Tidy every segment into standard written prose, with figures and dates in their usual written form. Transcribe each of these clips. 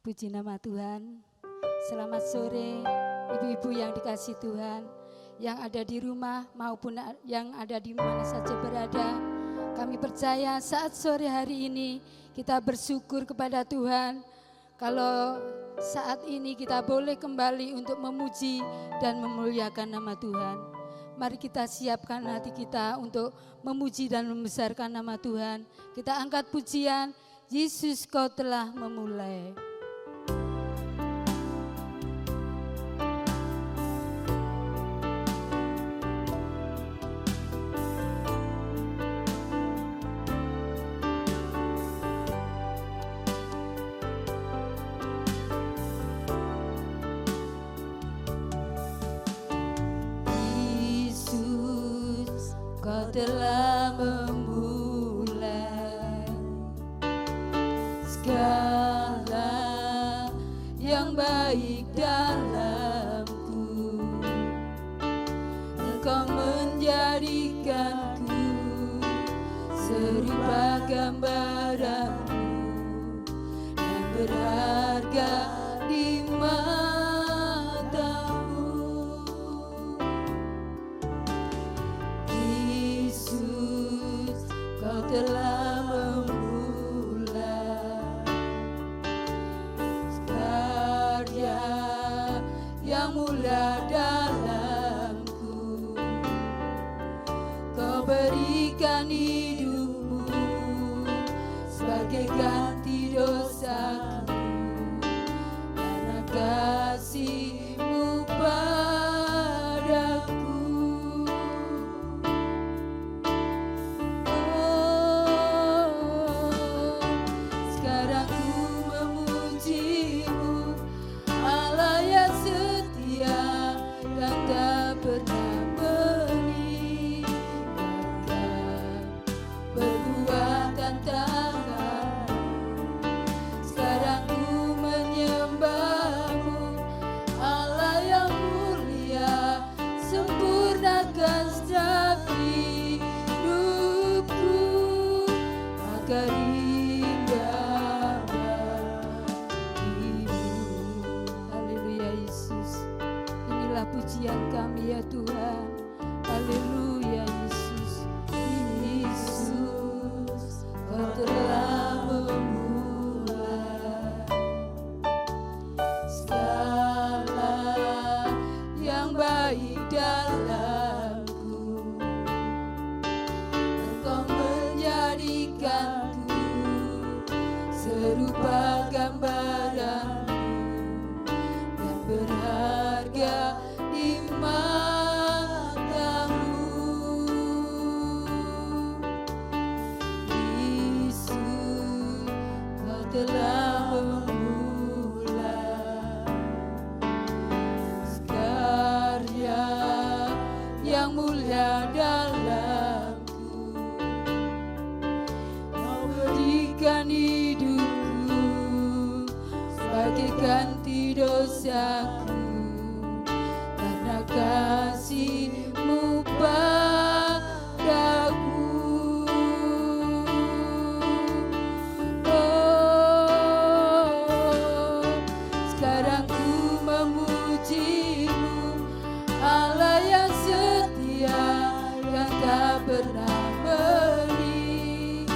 Puji nama Tuhan. Selamat sore ibu-ibu yang dikasihi Tuhan, yang ada di rumah maupun yang ada di mana saja berada. Kami percaya saat sore hari ini kita bersyukur kepada Tuhan kalau saat ini kita boleh kembali untuk memuji dan memuliakan nama Tuhan. Mari kita siapkan hati kita untuk memuji dan membesarkan nama Tuhan. Kita angkat pujian, Yesus kau telah memulai. Kau telah memulai segala yang baik dalamku. Engkau menjadikanku serupa gambaranmu dan berharga di telah memulai karya yang mulia dalamku. Kau berikan hidupmu sebagai ganti dosaku, karena kasih-Mu padaku. Pujian kami ya Tuhan, haleluya Yesus. Yesus, Kau telah memulai segala yang baik dalamku. Engkau menjadikanku serupa gambaran dan berharga di matamu. Yesus, Kau telah memulai karya yang mulia dalamku. Kau berikan hidupku sebagai ganti dosaku, kasih-Mu padaku. Oh, sekarang ku memuji-Mu, Allah yang setia, yang tak pernah meninggalkan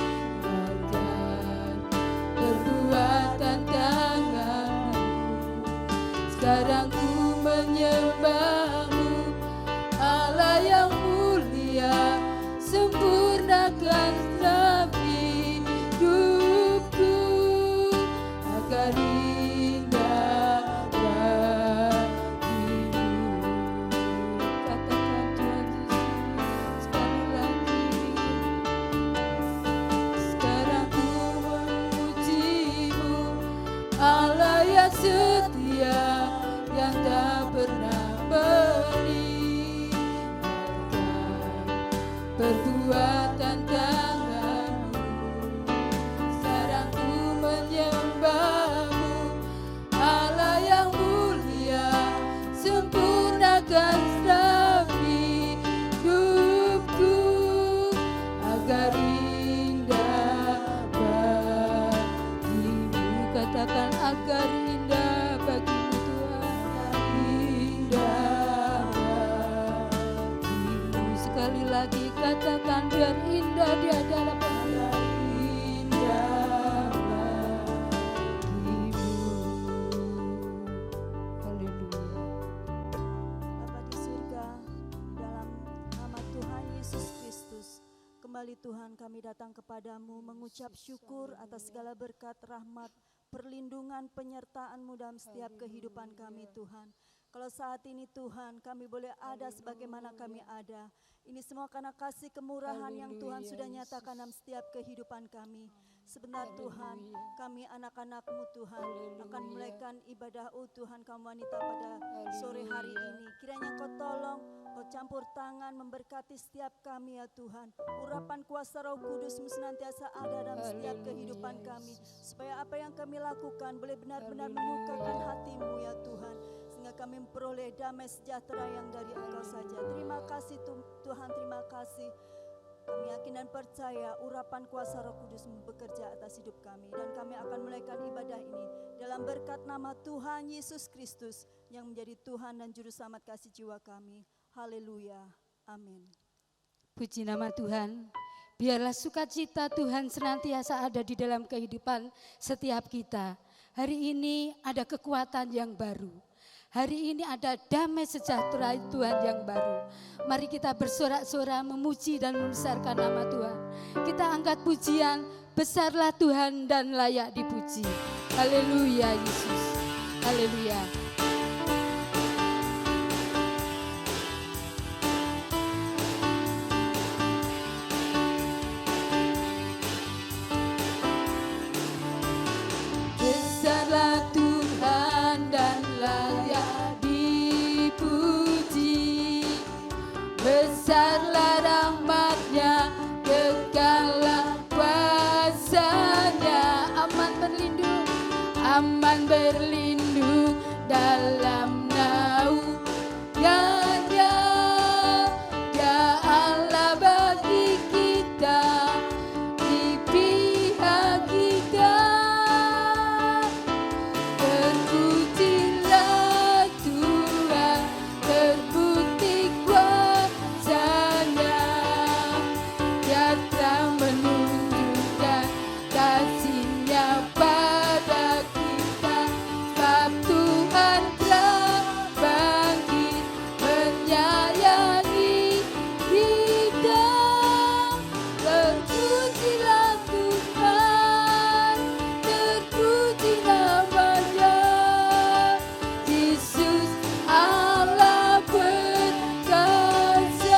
perbuatan tangan-Mu. Sekarang ku menyembah-Mu, Allah yang mulia, sempurnakan setiap hidupku agar indah bagimu. Katakan Tuhan Yesus sekali lagi. Sekarang ku memuji-Mu, Allah yang setia, yang tak pernah meninggalkan perbuatan tangan-Mu. Sekarang ku menyembah-Mu, Allah yang mulia, sempurnakan setiap hidupku agar indah bagimu. Katakan agar Tuhan, indah di hadapan indah bagimu. Haleluya. Bapa di surga, dalam nama Tuhan Yesus Kristus, kembali Tuhan kami datang kepadamu mengucap syukur atas segala berkat, rahmat, perlindungan, penyertaan-Mu dalam setiap kehidupan kami Tuhan. Kalau saat ini Tuhan kami boleh ada sebagaimana kami ada, ini semua karena kasih kemurahan yang Tuhan sudah nyatakan dalam setiap kehidupan kami. Sebentar Tuhan, kami anak-anak-Mu Tuhan akan mulaikan ibadah Tuhan kaum wanita pada sore hari ini. Kiranya Kau tolong, Kau campur tangan memberkati setiap kami ya Tuhan. Urapan kuasa Roh Kudus-Mu senantiasa ada dalam setiap kehidupan kami. Supaya apa yang kami lakukan boleh benar-benar menyukakan hati-Mu ya Tuhan. Sehingga kami memperoleh damai sejahtera yang dari Engkau saja. Terima kasih Tuhan, terima kasih. Kami yakin dan percaya urapan kuasa Roh Kudus bekerja atas hidup kami. Dan kami akan mulaikan ibadah ini dalam berkat nama Tuhan Yesus Kristus yang menjadi Tuhan dan Juru Selamat kasih jiwa kami. Haleluya. Amin. Puji nama Tuhan. Biarlah sukacita Tuhan senantiasa ada di dalam kehidupan setiap kita. Hari ini ada kekuatan yang baru. Hari ini ada damai sejahtera Tuhan yang baru. Mari kita bersorak-sorak memuji dan membesarkan nama Tuhan. Kita angkat pujian, besarlah Tuhan dan layak dipuji. Haleluya Yesus. Haleluya. Besarlah Tuhan dan layak dipuji. Besarlah rahmat-Nya, kekallah kuasa-Nya. Aman berlindung dalam naungan-Nya. Ya Allah bagi kita, di pihak kita. Terpujilah Tuhan, terbukti kuasa-Nya. Dia telah menunjukkan kasih-Nya pada kita. Sebab Tuhan telah bangkit menyayangi kita. Terpujilah Tuhan, terpuji nama-Nya. Yesus Allah berkuasa.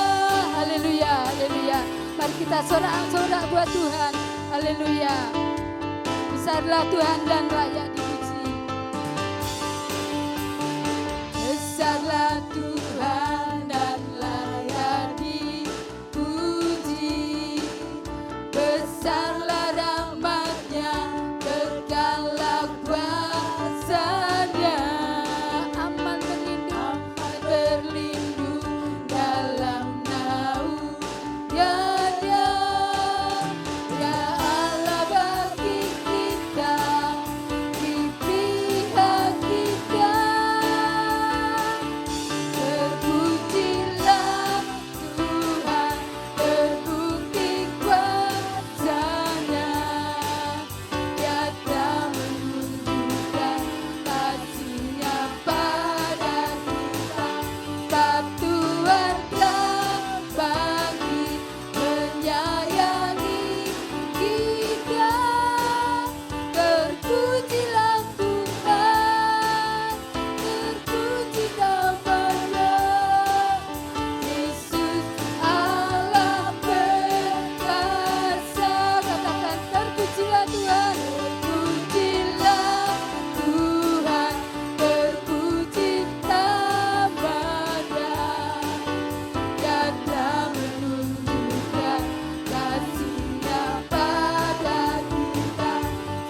Haleluya, haleluya. Mari kita sorak-sorak buat Tuhan. Haleluya. Besarlah Tuhan dan layak dipuji. Besarlah Tuhan dan layak dipuji. Besarlah rahmat-Nya, kekallah kuasa-Nya. Aman berlindung dalam naungan-Nya. Ya Allah bagi kita, di pihak kita. Terpujilah Tuhan, terbukti kuasa-Nya. Dia telah menunjukkan kasih-Nya pada kita. Sebab Tuhan telah bangkit menyayangi kita. Terpujilah Tuhan, terpuji nama-Nya. Yesus Allah berkuasa. Katakan terpujilah Tuhan, terpujilah Tuhan, terpuji nama-Nya. Dia telah menunjukkan kasih-Nya pada kita.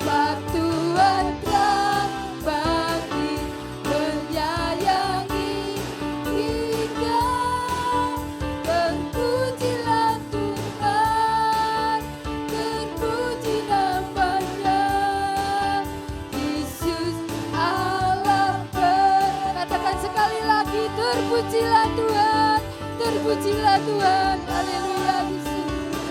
Sebab Tuhan telah bangkit menyayangi kita. Terpujilah Tuhan, terpuji nama-Nya. Yesus Allah katakan sekali lagi, terpujilah Tuhan, terpujilah Tuhan. Haleluya Yesus.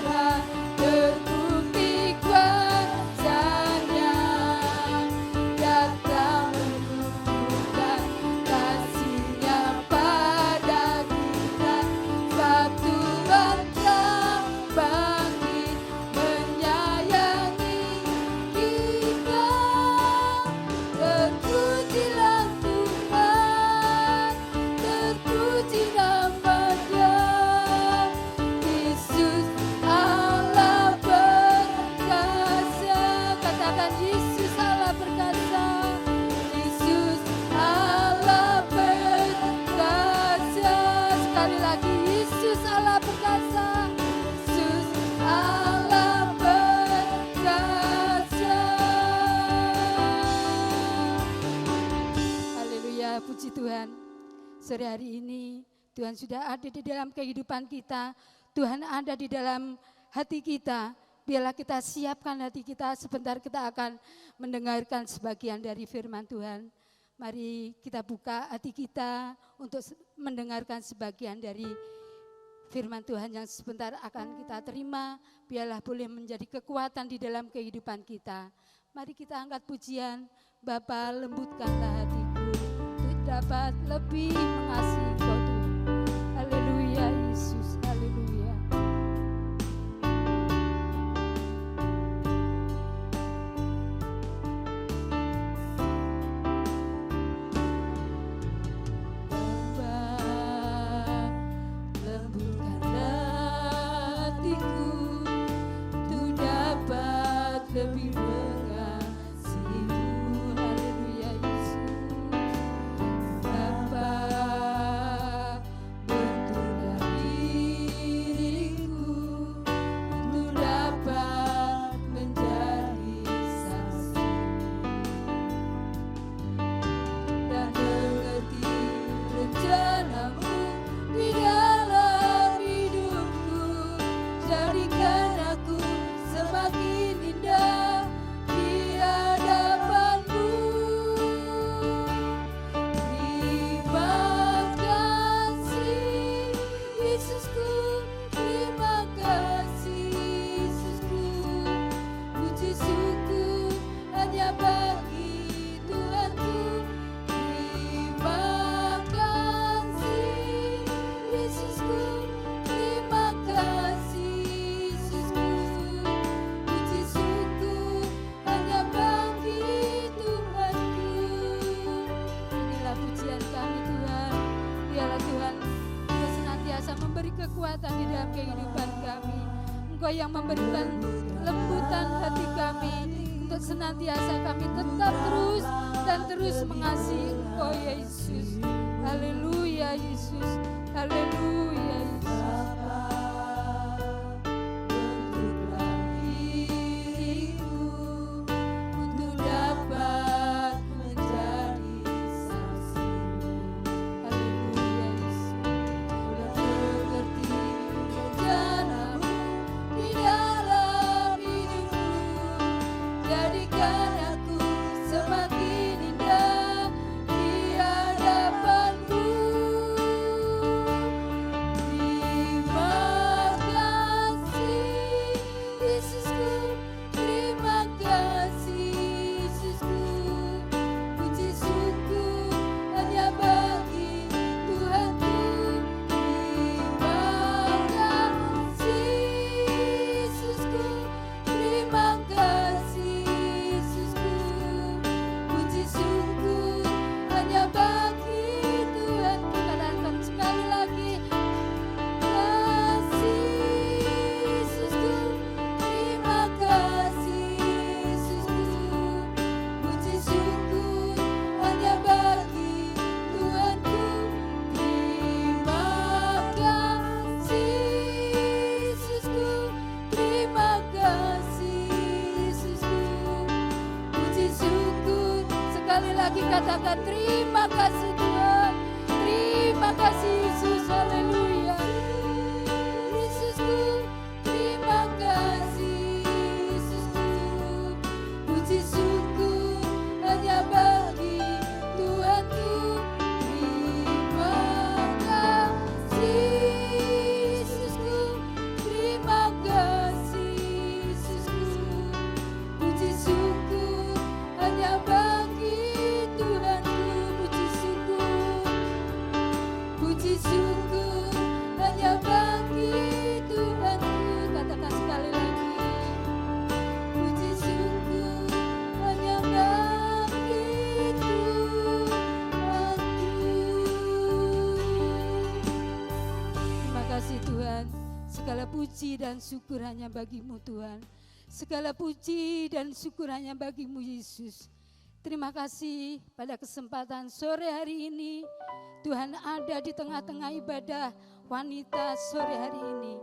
puji Tuhan, sore hari ini Tuhan sudah ada di dalam kehidupan kita. Tuhan ada di dalam hati kita. Biarlah kita siapkan hati kita, sebentar kita akan mendengarkan sebagian dari firman Tuhan. Mari kita buka hati kita untuk mendengarkan sebagian dari firman Tuhan yang sebentar akan kita terima. Biarlah boleh menjadi kekuatan di dalam kehidupan kita. Mari kita angkat pujian, Bapa lembutkanlah hatiku untuk dapat lebih mengasihi Engkau Tuhan. Haleluya Yesus, haleluya. Kekuatan di dalam kehidupan kami. Engkau yang memberikan lembutan hati kami untuk senantiasa kami tetap terus dan terus mengasihi Engkau Yesus. Haleluya Yesus, haleluya Yesus. Katakan terima kasih Tuhan, terima kasih Yesus, haleluya. Yesusku, terima kasih Yesusku, puji syukur hanya bagi Tuhanku. Terima kasih Yesusku, terima kasih Yesusku, puji syukur hanya bagi puji syukur hanya bagi Tuhanku. Katakan sekali lagi, puji syukur hanya bagi Tuhanku. Terima kasih Tuhan, segala puji dan syukur hanya bagimu Tuhan. Segala puji dan syukur hanya bagimu Yesus. Terima kasih pada kesempatan sore hari ini Tuhan ada di tengah-tengah ibadah wanita sore hari ini.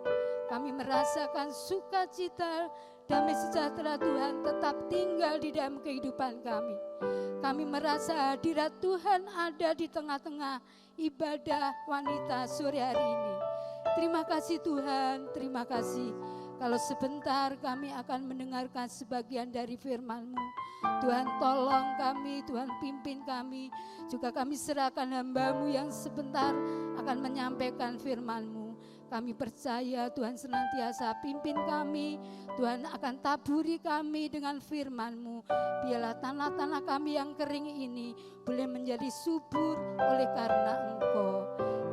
Kami merasakan sukacita damai sejahtera Tuhan tetap tinggal di dalam kehidupan kami. Kami merasa hadirat Tuhan ada di tengah-tengah ibadah wanita sore hari ini. Terima kasih Tuhan, terima kasih. Kalau sebentar kami akan mendengarkan sebagian dari firman-Mu. Tuhan tolong kami, Tuhan pimpin kami. Juga kami serahkan hamba-Mu yang sebentar akan menyampaikan firman-Mu. Kami percaya Tuhan senantiasa pimpin kami. Tuhan akan taburi kami dengan firman-Mu. Biarlah tanah-tanah kami yang kering ini boleh menjadi subur oleh karena Engkau.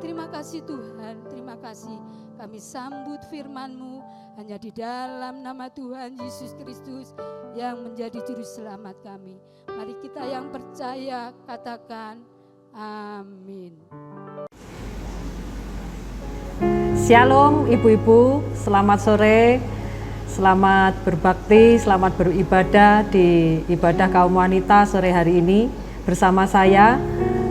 Terima kasih Tuhan, terima kasih. Kami sambut firman-Mu hanya di dalam nama Tuhan Yesus Kristus yang menjadi juru selamat kami. Mari kita yang percaya katakan amin. Shalom ibu-ibu, selamat sore, selamat berbakti, selamat beribadah di ibadah kaum wanita sore hari ini. Bersama saya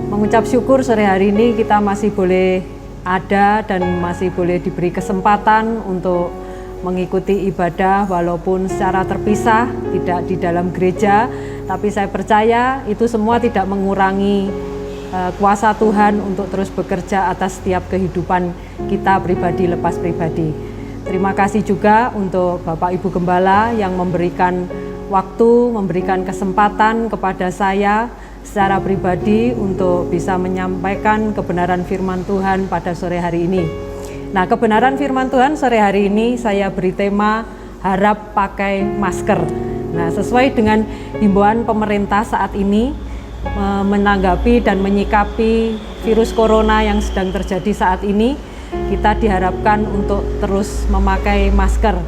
mengucap syukur sore hari ini kita masih boleh ada dan masih boleh diberi kesempatan untuk mengikuti ibadah walaupun secara terpisah, tidak di dalam gereja. Tapi saya percaya itu semua tidak mengurangi kuasa Tuhan untuk terus bekerja atas setiap kehidupan kita pribadi lepas pribadi. Terima kasih juga untuk Bapak Ibu Gembala yang memberikan waktu, memberikan kesempatan kepada saya secara pribadi untuk bisa menyampaikan kebenaran firman Tuhan pada sore hari ini. Nah, kebenaran firman Tuhan sore hari ini saya beri tema harap pakai masker. Nah, sesuai dengan himbauan pemerintah saat ini, menanggapi dan menyikapi virus corona yang sedang terjadi saat ini, kita diharapkan untuk terus memakai masker.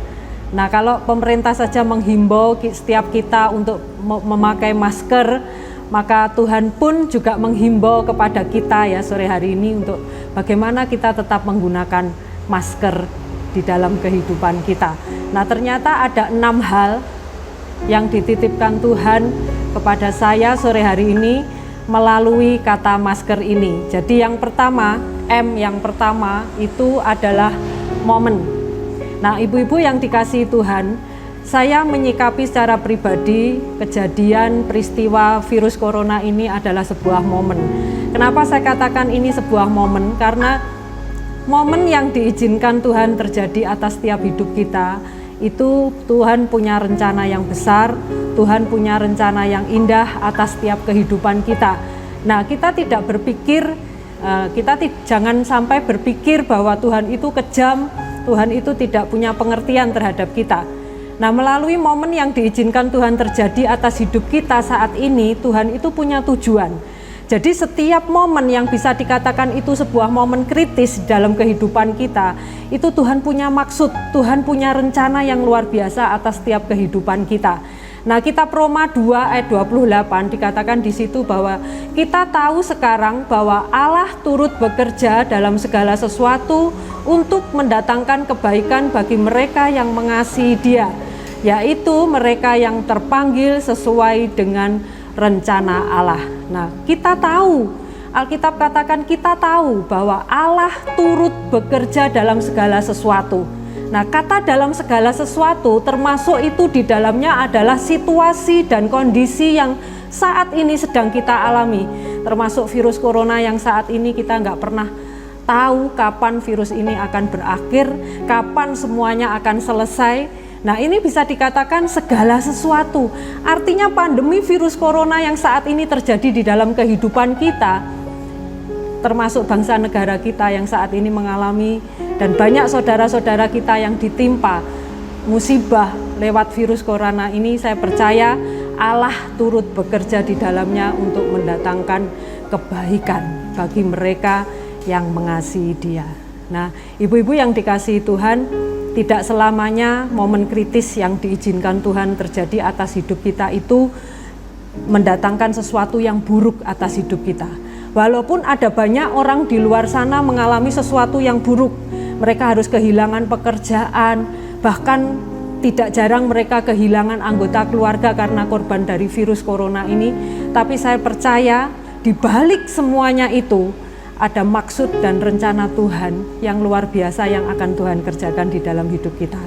Nah, kalau pemerintah saja menghimbau setiap kita untuk memakai masker, maka Tuhan pun juga menghimbau kepada kita ya sore hari ini untuk bagaimana kita tetap menggunakan masker di dalam kehidupan kita. Nah, ternyata ada 6 hal yang dititipkan Tuhan kepada saya sore hari ini melalui kata masker ini. Jadi yang pertama, M yang pertama itu adalah momen. Nah, ibu-ibu yang dikasihi Tuhan, saya menyikapi secara pribadi kejadian peristiwa virus corona ini adalah sebuah momen. Kenapa saya katakan ini sebuah momen? Karena momen yang diizinkan Tuhan terjadi atas setiap hidup kita, itu Tuhan punya rencana yang besar, Tuhan punya rencana yang indah atas setiap kehidupan kita. Nah, kita tidak berpikir, jangan sampai berpikir bahwa Tuhan itu kejam, Tuhan itu tidak punya pengertian terhadap kita. Nah, melalui momen yang diizinkan Tuhan terjadi atas hidup kita saat ini, Tuhan itu punya tujuan. Jadi setiap momen yang bisa dikatakan itu sebuah momen kritis dalam kehidupan kita, itu Tuhan punya maksud, Tuhan punya rencana yang luar biasa atas setiap kehidupan kita. Nah, Kitab Roma 2 ayat 28 dikatakan di situ bahwa kita tahu sekarang bahwa Allah turut bekerja dalam segala sesuatu untuk mendatangkan kebaikan bagi mereka yang mengasihi Dia, yaitu mereka yang terpanggil sesuai dengan rencana Allah. Nah, kita tahu, Alkitab katakan kita tahu bahwa Allah turut bekerja dalam segala sesuatu. Nah, kata dalam segala sesuatu termasuk itu di dalamnya adalah situasi dan kondisi yang saat ini sedang kita alami. Termasuk virus corona yang saat ini kita nggak pernah tahu kapan virus ini akan berakhir, kapan semuanya akan selesai. Nah, ini bisa dikatakan segala sesuatu. Artinya pandemi virus corona yang saat ini terjadi di dalam kehidupan kita, termasuk bangsa negara kita yang saat ini mengalami, dan banyak saudara-saudara kita yang ditimpa musibah lewat virus corona ini, saya percaya Allah turut bekerja di dalamnya untuk mendatangkan kebaikan bagi mereka yang mengasihi Dia. Nah, ibu-ibu yang dikasihi Tuhan, tidak selamanya momen kritis yang diizinkan Tuhan terjadi atas hidup kita itu mendatangkan sesuatu yang buruk atas hidup kita. Walaupun ada banyak orang di luar sana mengalami sesuatu yang buruk, mereka harus kehilangan pekerjaan, bahkan tidak jarang mereka kehilangan anggota keluarga karena korban dari virus corona ini. Tapi saya percaya di balik semuanya itu ada maksud dan rencana Tuhan yang luar biasa yang akan Tuhan kerjakan di dalam hidup kita.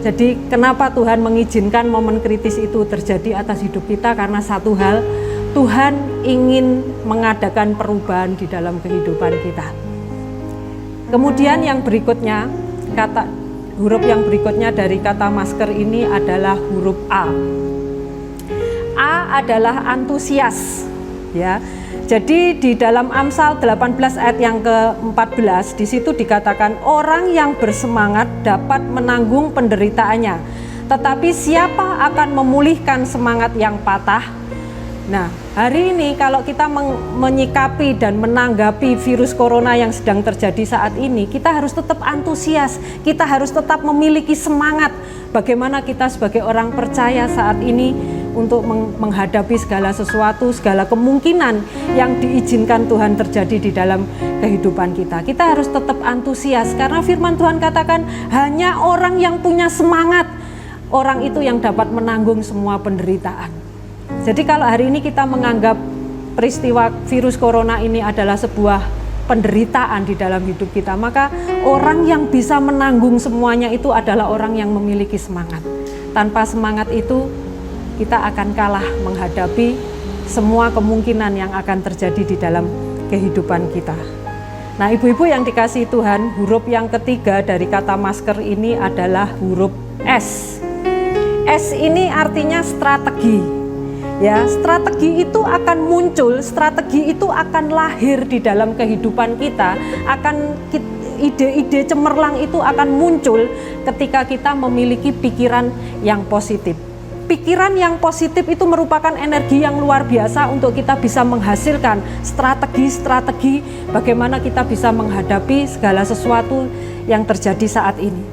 Jadi kenapa Tuhan mengizinkan momen kritis itu terjadi atas hidup kita? Karena satu hal, Tuhan ingin mengadakan perubahan di dalam kehidupan kita. Kemudian yang berikutnya, huruf yang berikutnya dari kata masker ini adalah huruf A. A adalah antusias, ya. Jadi di dalam Amsal 18 ayat yang ke-14 di situ dikatakan orang yang bersemangat dapat menanggung penderitaannya, tetapi siapa akan memulihkan semangat yang patah? Nah, hari ini kalau kita menyikapi dan menanggapi virus corona yang sedang terjadi saat ini, kita harus tetap antusias, kita harus tetap memiliki semangat. Bagaimana kita sebagai orang percaya saat ini untuk menghadapi segala sesuatu, segala kemungkinan yang diizinkan Tuhan terjadi di dalam kehidupan kita. Kita harus tetap antusias karena firman Tuhan katakan hanya orang yang punya semangat, orang itu yang dapat menanggung semua penderitaan. Jadi kalau hari ini kita menganggap peristiwa virus corona ini adalah sebuah penderitaan di dalam hidup kita, maka orang yang bisa menanggung semuanya itu adalah orang yang memiliki semangat. Tanpa semangat itu kita akan kalah menghadapi semua kemungkinan yang akan terjadi di dalam kehidupan kita. Nah, ibu-ibu yang dikasihi Tuhan, huruf yang ketiga dari kata masker ini adalah huruf S. S ini artinya strategi. Ya, strategi itu akan muncul, strategi itu akan lahir di dalam kehidupan kita, ide-ide cemerlang itu akan muncul ketika kita memiliki pikiran yang positif. Pikiran yang positif itu merupakan energi yang luar biasa untuk kita bisa menghasilkan strategi-strategi bagaimana kita bisa menghadapi segala sesuatu yang terjadi saat ini.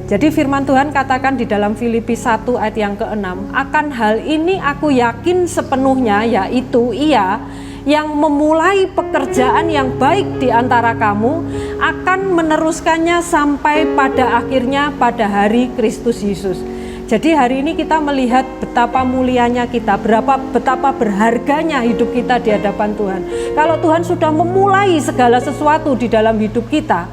Jadi firman Tuhan katakan di dalam Filipi 1 ayat yang ke-6, akan hal ini aku yakin sepenuhnya, yaitu Ia yang memulai pekerjaan yang baik di antara kamu akan meneruskannya sampai pada akhirnya pada hari Kristus Yesus. Jadi hari ini kita melihat betapa mulianya kita, betapa berharganya hidup kita di hadapan Tuhan. Kalau Tuhan sudah memulai segala sesuatu di dalam hidup kita,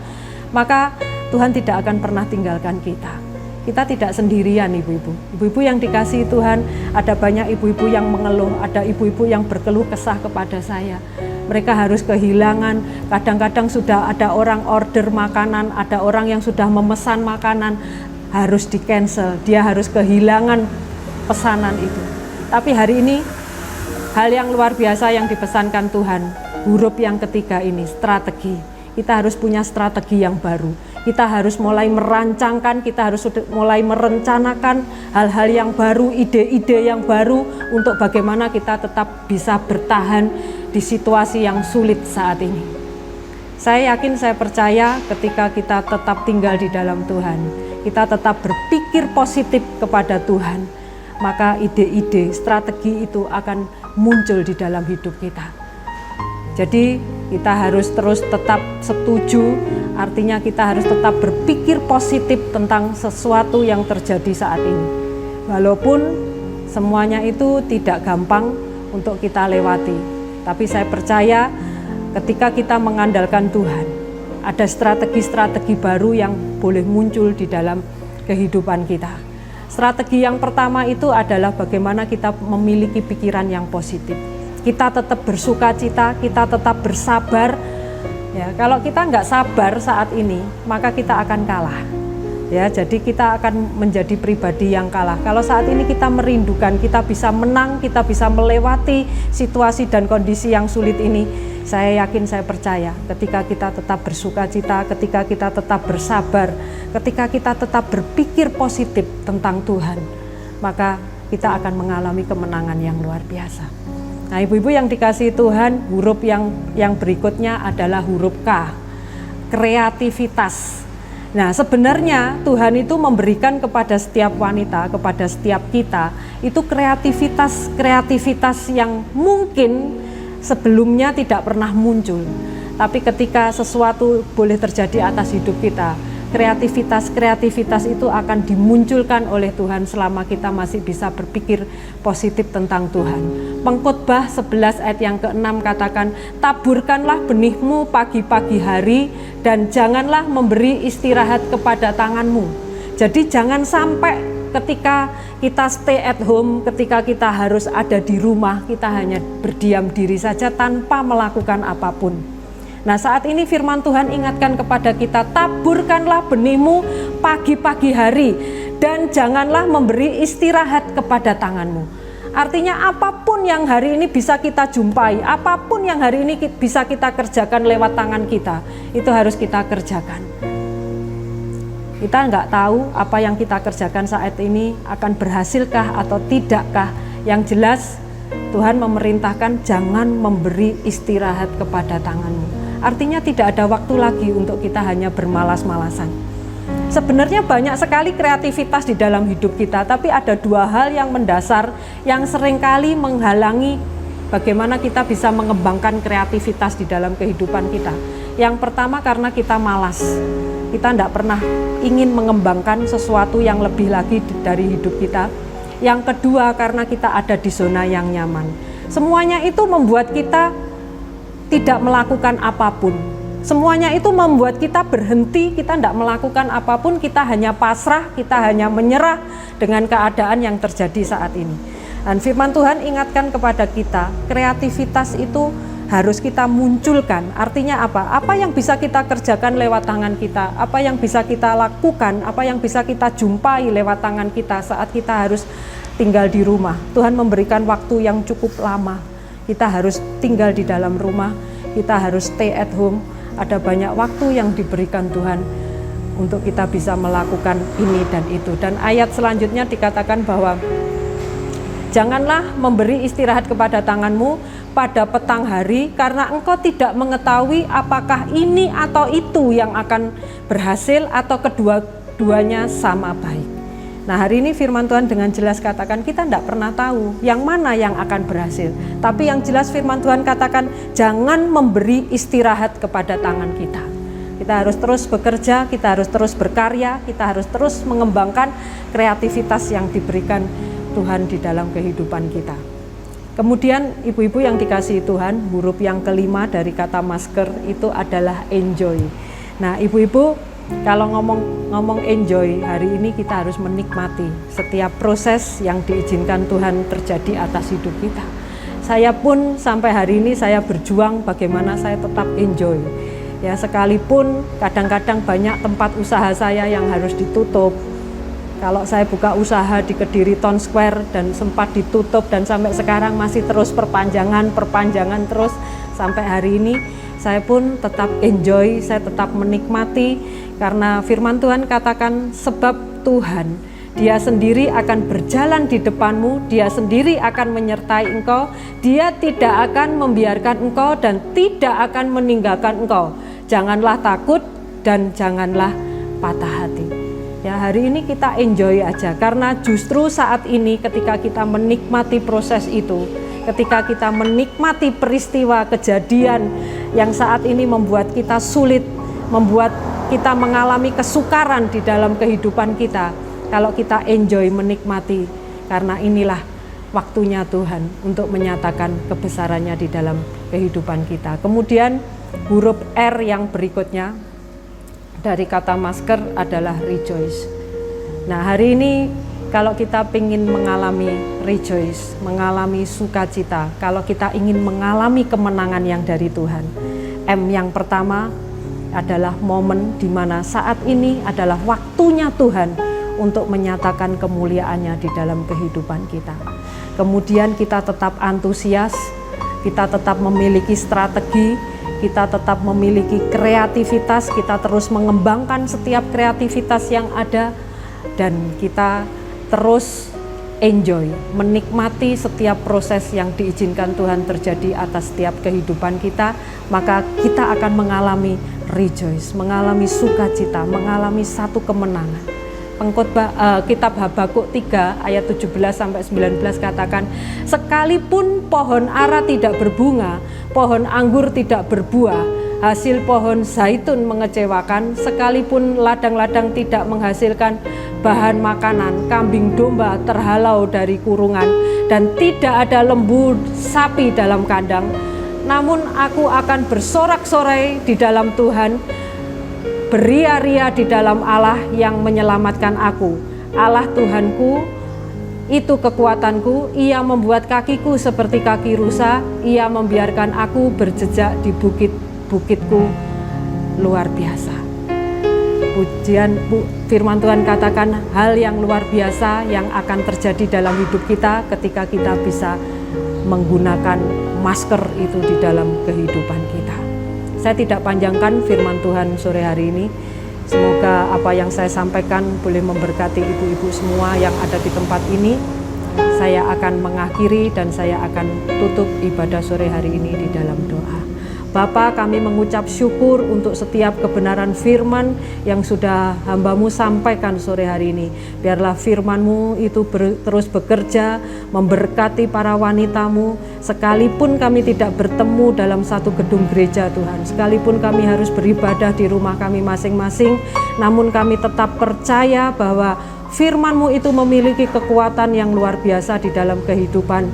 maka Tuhan tidak akan pernah tinggalkan kita. Kita tidak sendirian ibu-ibu. Ibu-ibu yang dikasihi Tuhan, ada banyak ibu-ibu yang mengeluh, ada ibu-ibu yang berkeluh kesah kepada saya. Mereka harus kehilangan, kadang-kadang sudah ada orang order makanan, ada orang yang sudah memesan makanan, harus di-cancel, dia harus kehilangan pesanan itu. Tapi hari ini, hal yang luar biasa yang dipesankan Tuhan, huruf yang ketiga ini, strategi. Kita harus punya strategi yang baru. Kita harus mulai merancangkan, kita harus mulai merencanakan hal-hal yang baru, ide-ide yang baru untuk bagaimana kita tetap bisa bertahan di situasi yang sulit saat ini. Saya yakin, saya percaya ketika kita tetap tinggal di dalam Tuhan, kita tetap berpikir positif kepada Tuhan, maka ide-ide, strategi itu akan muncul di dalam hidup kita. Jadi kita harus terus tetap setuju, artinya kita harus tetap berpikir positif tentang sesuatu yang terjadi saat ini. Walaupun semuanya itu tidak gampang untuk kita lewati, tapi saya percaya ketika kita mengandalkan Tuhan, ada strategi-strategi baru yang boleh muncul di dalam kehidupan kita. Strategi yang pertama itu adalah bagaimana kita memiliki pikiran yang positif. Kita tetap bersukacita, kita tetap bersabar. Ya, kalau kita nggak sabar saat ini, maka kita akan kalah. Ya, jadi kita akan menjadi pribadi yang kalah. Kalau saat ini kita merindukan, kita bisa menang, kita bisa melewati situasi dan kondisi yang sulit ini. Saya yakin, saya percaya, ketika kita tetap bersukacita, ketika kita tetap bersabar, ketika kita tetap berpikir positif tentang Tuhan, maka kita akan mengalami kemenangan yang luar biasa. Nah, ibu-ibu yang dikasihi Tuhan, huruf yang berikutnya adalah huruf K, kreativitas. Nah, sebenarnya Tuhan itu memberikan kepada setiap wanita, kepada setiap kita, itu kreativitas yang mungkin sebelumnya tidak pernah muncul. Tapi ketika sesuatu boleh terjadi atas hidup kita, kreativitas itu akan dimunculkan oleh Tuhan selama kita masih bisa berpikir positif tentang Tuhan. Pengkhotbah 11 ayat yang ke-6 katakan, taburkanlah benihmu pagi-pagi hari dan janganlah memberi istirahat kepada tanganmu. Jadi jangan sampai ketika kita stay at home, ketika kita harus ada di rumah, kita hanya berdiam diri saja tanpa melakukan apapun. Nah, saat ini firman Tuhan ingatkan kepada kita, taburkanlah benihmu pagi-pagi hari dan janganlah memberi istirahat kepada tanganmu. Artinya apapun yang hari ini bisa kita jumpai, apapun yang hari ini bisa kita kerjakan lewat tangan kita, itu harus kita kerjakan. Kita nggak tahu apa yang kita kerjakan saat ini akan berhasilkah atau tidakkah. Yang jelas Tuhan memerintahkan jangan memberi istirahat kepada tanganmu. Artinya tidak ada waktu lagi untuk kita hanya bermalas-malasan. Sebenarnya banyak sekali kreativitas di dalam hidup kita, tapi ada dua hal yang mendasar yang seringkali menghalangi bagaimana kita bisa mengembangkan kreativitas di dalam kehidupan kita. Yang pertama karena kita malas. Kita tidak pernah ingin mengembangkan sesuatu yang lebih lagi dari hidup kita. Yang kedua karena kita ada di zona yang nyaman. Semuanya itu membuat kita tidak melakukan apapun. Semuanya itu membuat kita berhenti, kita tidak melakukan apapun, kita hanya pasrah, kita hanya menyerah dengan keadaan yang terjadi saat ini. Dan firman Tuhan ingatkan kepada kita, kreativitas itu harus kita munculkan. Artinya apa? Apa yang bisa kita kerjakan lewat tangan kita, apa yang bisa kita lakukan, apa yang bisa kita jumpai lewat tangan kita saat kita harus tinggal di rumah. Tuhan memberikan waktu yang cukup lama. Kita harus tinggal di dalam rumah, kita harus stay at home. Ada banyak waktu yang diberikan Tuhan untuk kita bisa melakukan ini dan itu. Dan ayat selanjutnya dikatakan bahwa janganlah memberi istirahat kepada tanganmu pada petang hari, karena engkau tidak mengetahui apakah ini atau itu yang akan berhasil atau kedua-duanya sama baik. Nah, hari ini firman Tuhan dengan jelas katakan kita tidak pernah tahu yang mana yang akan berhasil. Tapi yang jelas firman Tuhan katakan jangan memberi istirahat kepada tangan kita. Kita harus terus bekerja, kita harus terus berkarya, kita harus terus mengembangkan kreativitas yang diberikan Tuhan di dalam kehidupan kita. Kemudian ibu-ibu yang dikasihi Tuhan, huruf yang kelima dari kata masker itu adalah enjoy. Nah, ibu-ibu kalau ngomong enjoy, hari ini kita harus menikmati setiap proses yang diizinkan Tuhan terjadi atas hidup kita. Saya pun sampai hari ini saya berjuang bagaimana saya tetap enjoy. Ya, sekalipun kadang-kadang banyak tempat usaha saya yang harus ditutup. Kalau saya buka usaha di Kediri Town Square dan sempat ditutup dan sampai sekarang masih terus perpanjangan terus sampai hari ini, saya pun tetap enjoy, saya tetap menikmati karena firman Tuhan katakan sebab Tuhan, Dia sendiri akan berjalan di depanmu, Dia sendiri akan menyertai engkau, Dia tidak akan membiarkan engkau dan tidak akan meninggalkan engkau. Janganlah takut dan janganlah patah hati. Ya, hari ini kita enjoy aja karena justru saat ini ketika kita menikmati proses itu, ketika kita menikmati peristiwa kejadian yang saat ini membuat kita sulit, membuat kita mengalami kesukaran di dalam kehidupan kita, kalau kita enjoy menikmati, karena inilah waktunya Tuhan untuk menyatakan kebesarannya di dalam kehidupan kita. Kemudian huruf R yang berikutnya dari kata masker adalah rejoice. Nah, hari ini kalau kita ingin mengalami rejoice, mengalami sukacita, kalau kita ingin mengalami kemenangan yang dari Tuhan, M yang pertama adalah momen di mana saat ini adalah waktunya Tuhan untuk menyatakan kemuliaannya di dalam kehidupan kita. Kemudian kita tetap antusias, kita tetap memiliki strategi, kita tetap memiliki kreativitas, kita terus mengembangkan setiap kreativitas yang ada, dan kita terus enjoy, menikmati setiap proses yang diizinkan Tuhan terjadi atas setiap kehidupan kita, maka kita akan mengalami rejoice, mengalami sukacita, mengalami satu kemenangan. Pengkhotbah kitab Habakuk 3 ayat 17-19 katakan, sekalipun pohon ara tidak berbunga, pohon anggur tidak berbuah, hasil pohon zaitun mengecewakan, sekalipun ladang-ladang tidak menghasilkan bahan makanan, kambing domba terhalau dari kurungan, dan tidak ada lembu sapi dalam kandang, namun aku akan bersorak-sorai di dalam Tuhan. beria-ria di dalam Allah yang menyelamatkan aku. Allah Tuhanku, itu kekuatanku. Ia membuat kakiku seperti kaki rusa. Ia membiarkan aku berjejak di bukit-bukitku luar biasa. Pujian firman Tuhan katakan hal yang luar biasa yang akan terjadi dalam hidup kita ketika kita bisa menggunakan masker itu di dalam kehidupan kita. Saya tidak panjangkan firman Tuhan sore hari ini. Semoga apa yang saya sampaikan boleh memberkati ibu-ibu semua yang ada di tempat ini. Saya akan mengakhiri dan saya akan tutup ibadah sore hari ini di dalam doa. Bapa, kami mengucap syukur untuk setiap kebenaran firman yang sudah hamba-Mu sampaikan sore hari ini. Biarlah firman-Mu itu terus bekerja, memberkati para wanita-Mu. Sekalipun kami tidak bertemu dalam satu gedung gereja Tuhan, sekalipun kami harus beribadah di rumah kami masing-masing, namun kami tetap percaya bahwa firman-Mu itu memiliki kekuatan yang luar biasa di dalam kehidupan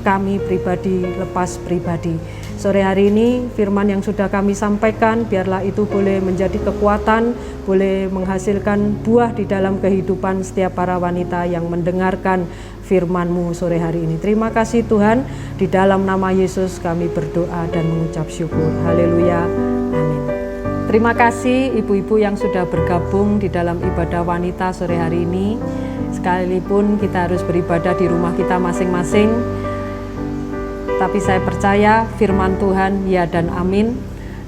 kami pribadi lepas pribadi. Sore hari ini firman yang sudah kami sampaikan biarlah itu boleh menjadi kekuatan, boleh menghasilkan buah di dalam kehidupan setiap para wanita yang mendengarkan firman-Mu sore hari ini. Terima kasih Tuhan, di dalam nama Yesus kami berdoa dan mengucap syukur. Haleluya, amin. Terima kasih ibu-ibu yang sudah bergabung di dalam ibadah wanita sore hari ini. Sekalipun kita harus beribadah di rumah kita masing-masing, tapi saya percaya firman Tuhan ya dan amin,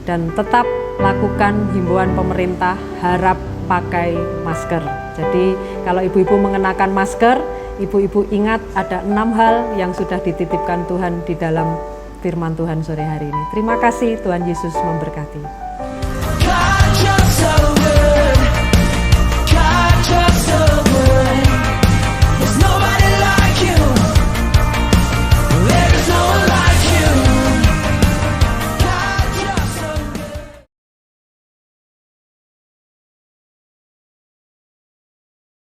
dan tetap lakukan himbauan pemerintah, harap pakai masker. Jadi kalau ibu-ibu mengenakan masker, ibu-ibu ingat ada 6 hal yang sudah dititipkan Tuhan di dalam firman Tuhan sore hari ini. Terima kasih, Tuhan Yesus memberkati.